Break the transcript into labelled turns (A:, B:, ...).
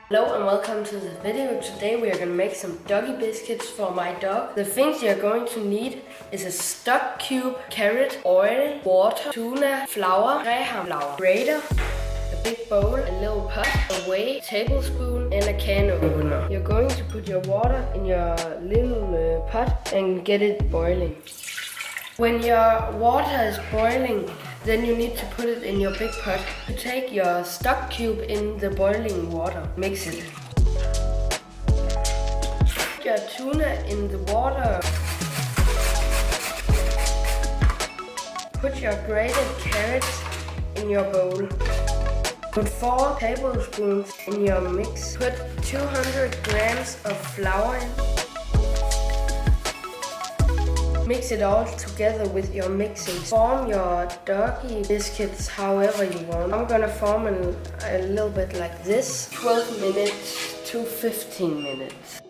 A: Hello and welcome to this video. Today we are going to make some doggy biscuits for my dog. The things you're going to need is a stock cube, carrot, oil, water, tuna, flour, graham flour, grater, a big bowl, a little pot, a whey, tablespoon and a can opener. You're going to put your water in your little pot and get it boiling. When your water is boiling, then you need to put it in your big pot. You take your stock cube in the boiling water, mix it. Put your tuna in the water. Put your grated carrots in your bowl. Put 4 tablespoons in your mix. Put 200 grams of flour in. Mix it all together with your mixing. Form your doggy biscuits however you want. I'm gonna form a little bit like this. 12 minutes to 15 minutes.